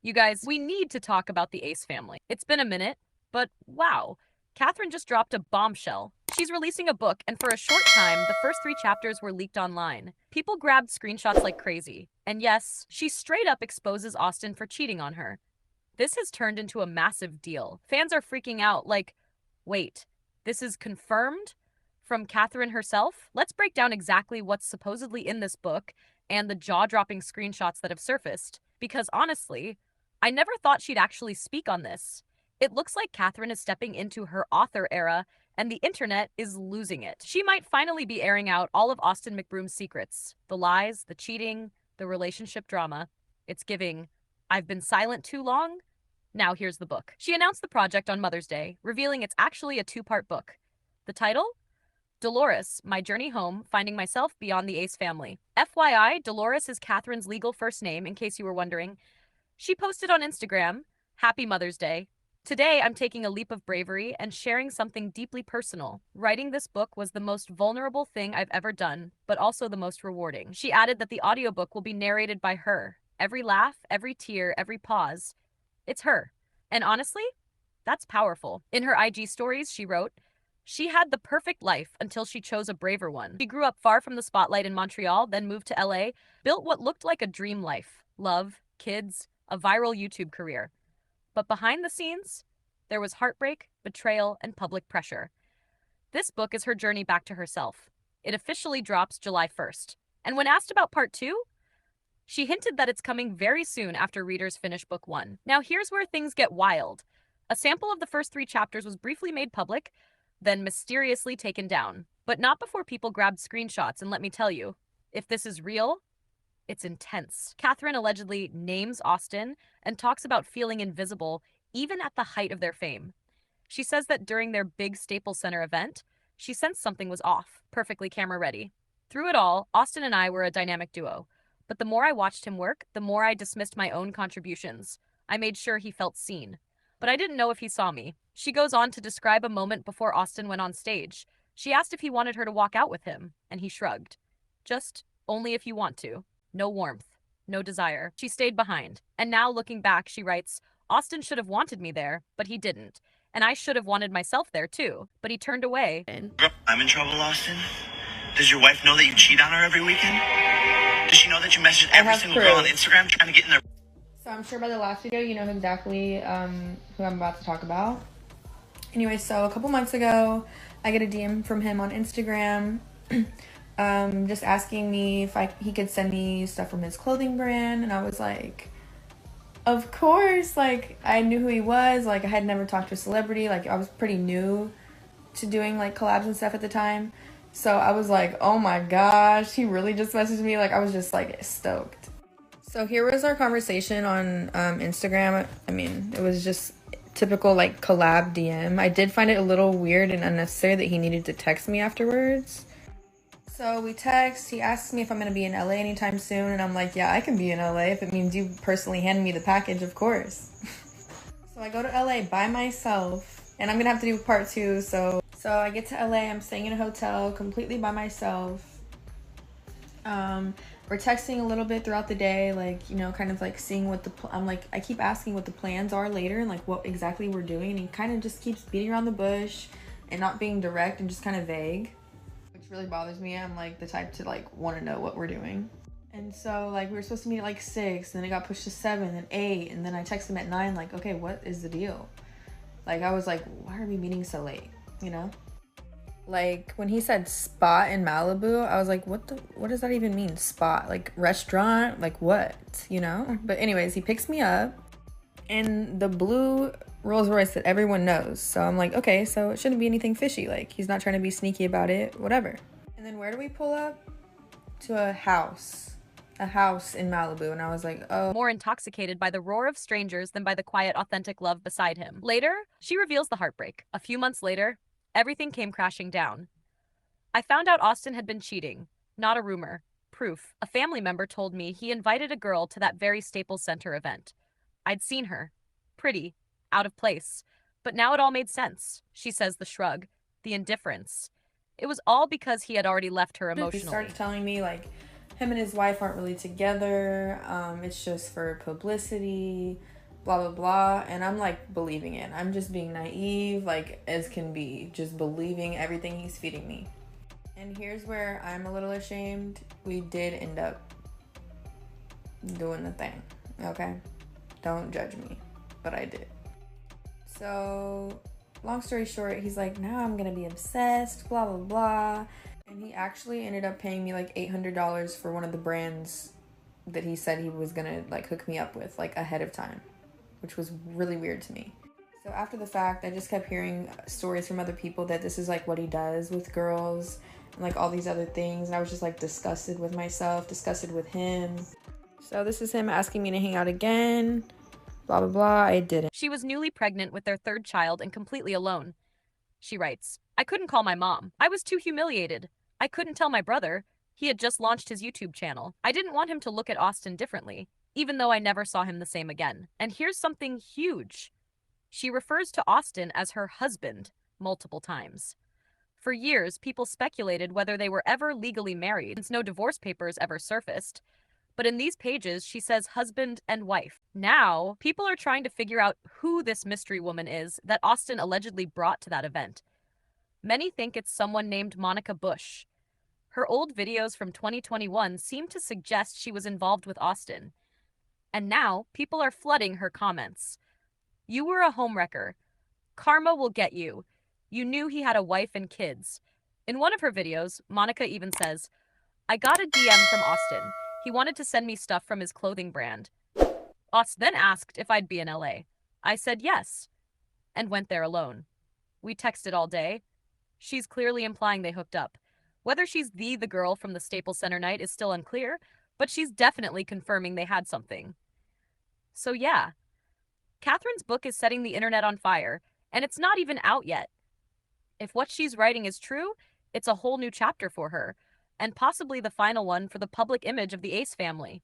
You guys, we need to talk about the Ace family. It's been a minute, but wow, Catherine just dropped a bombshell. She's releasing a book, and for a short time, the first three chapters were leaked online. People grabbed screenshots like crazy. And yes, she straight up exposes Austen for cheating on her. This has turned into a massive deal. Fans are freaking out like, wait, this is confirmed from Catherine herself? Let's break down exactly what's supposedly in this book and the jaw-dropping screenshots that have surfaced. Because honestly, I never thought she'd actually speak on this. It looks like Catherine is stepping into her author era, and the internet is losing it. She might finally be airing out all of Austen McBroom's secrets. The lies, the cheating, the relationship drama. It's giving, I've been silent too long? Now here's the book. She announced the project on Mother's Day, revealing it's actually a two-part book. The title? Dolores, My Journey Home, Finding Myself Beyond the Ace Family. FYI, Dolores is Catherine's legal first name, in case you were wondering. She posted on Instagram, Happy Mother's Day. Today, I'm taking a leap of bravery and sharing something deeply personal. Writing this book was the most vulnerable thing I've ever done, but also the most rewarding. She added that the audiobook will be narrated by her. Every laugh, every tear, every pause. It's her. And honestly, that's powerful. In her IG stories, she wrote, she had the perfect life until she chose a braver one. She grew up far from the spotlight in Montreal, then moved to LA, built what looked like a dream life. Love, kids, a viral YouTube career. But behind the scenes, there was heartbreak, betrayal, and public pressure. This book is her journey back to herself. It officially drops July 1st. And when asked about part 2, she hinted that it's coming very soon after readers finish book 1. Now here's where things get wild. A sample of the first 3 chapters was briefly made public, then mysteriously taken down. But not before people grabbed screenshots, and let me tell you, if this is real, it's intense. Catherine allegedly names Austen and talks about feeling invisible even at the height of their fame. She says that during their big Staples Center event, she sensed something was off, perfectly camera ready. Through it all, Austen and I were a dynamic duo. But the more I watched him work, the more I dismissed my own contributions. I made sure he felt seen. But I didn't know if he saw me. She goes on to describe a moment before Austen went on stage. She asked if he wanted her to walk out with him, and he shrugged. Just only if you want to. No warmth. No desire. She stayed behind. And now, looking back, she writes, Austen should have wanted me there, but he didn't. And I should have wanted myself there too, but he turned away. I'm in trouble, Austin. Does your wife know that you cheat on her every weekend? Does she know that you message every single girl on Instagram trying to get in their... So I'm sure by the last video, you know exactly who I'm about to talk about. Anyway, so a couple months ago, I get a DM from him on Instagram, just asking me if he could send me stuff from his clothing brand, and I was like, of course. Like, I knew who he was. Like, I had never talked to a celebrity. Like, I was pretty new to doing like collabs and stuff at the time, so I was like, oh my gosh, he really just messaged me. Like, I was just like stoked. So here was our conversation on Instagram. I mean, it was just typical like collab DM. I did find it a little weird and unnecessary that he needed to text me afterwards. So we text, he asks me if I'm going to be in LA anytime soon, and I'm like, yeah, I can be in LA if it means you personally hand me the package, of course. So I go to LA by myself, and I'm going to have to do part 2, so I get to LA, I'm staying in a hotel completely by myself. We're texting a little bit throughout the day, like, you know, kind of like seeing what I keep asking what the plans are later and like what exactly we're doing, and he kind of just keeps beating around the bush and not being direct and just kind of vague, which really bothers me. I'm like the type to like want to know what we're doing. And so like we were supposed to meet at like 6, then it got pushed to 7 and 8, and then I texted him at 9 like, okay, what is the deal? Like, I was like, why are we meeting so late, you know? Like, when he said spot in Malibu, I was like, what does that even mean, spot? Like, restaurant? Like, what? You know? But anyways, he picks me up in the blue Rolls Royce that everyone knows. So I'm like, okay, so it shouldn't be anything fishy. Like, he's not trying to be sneaky about it, whatever. And then where do we pull up? To a house in Malibu. And I was like, oh. More intoxicated by the roar of strangers than by the quiet, authentic love beside him. Later, she reveals the heartbreak. A few months later, everything came crashing down. I found out Austen had been cheating. Not a rumor. Proof. A family member told me he invited a girl to that very Staples Center event. I'd seen her. Pretty. Out of place. But now it all made sense. She says the shrug. The indifference. It was all because he had already left her emotionally. He started telling me, like, him and his wife aren't really together. It's just for publicity, blah, blah, blah. And I'm like believing it. I'm just being naive, like as can be, just believing everything he's feeding me. And here's where I'm a little ashamed. We did end up doing the thing, okay? Don't judge me, but I did. So, long story short, he's like, now I'm gonna be obsessed, blah, blah, blah. And he actually ended up paying me like $800 for one of the brands that he said he was gonna like hook me up with, like ahead of time, which was really weird to me. So after the fact, I just kept hearing stories from other people that this is like what he does with girls and like all these other things. And I was just like disgusted with myself, disgusted with him. So this is him asking me to hang out again, blah, blah, blah. I didn't. She was newly pregnant with their third child and completely alone. She writes, I couldn't call my mom. I was too humiliated. I couldn't tell my brother. He had just launched his YouTube channel. I didn't want him to look at Austin differently, even though I never saw him the same again. And here's something huge. She refers to Austin as her husband multiple times. For years, people speculated whether they were ever legally married, since no divorce papers ever surfaced. But in these pages, she says husband and wife. Now, people are trying to figure out who this mystery woman is that Austin allegedly brought to that event. Many think it's someone named Monica Bush. Her old videos from 2021 seem to suggest she was involved with Austin. And now, people are flooding her comments. You were a homewrecker. Karma will get you. You knew he had a wife and kids. In one of her videos, Monica even says, I got a DM from Austin. He wanted to send me stuff from his clothing brand. Austin then asked if I'd be in LA. I said yes, and went there alone. We texted all day. She's clearly implying they hooked up. Whether she's the girl from the Staples Center night is still unclear, but she's definitely confirming they had something. So yeah, Catherine's book is setting the internet on fire, and it's not even out yet. If what she's writing is true, it's a whole new chapter for her, and possibly the final one for the public image of the Ace family.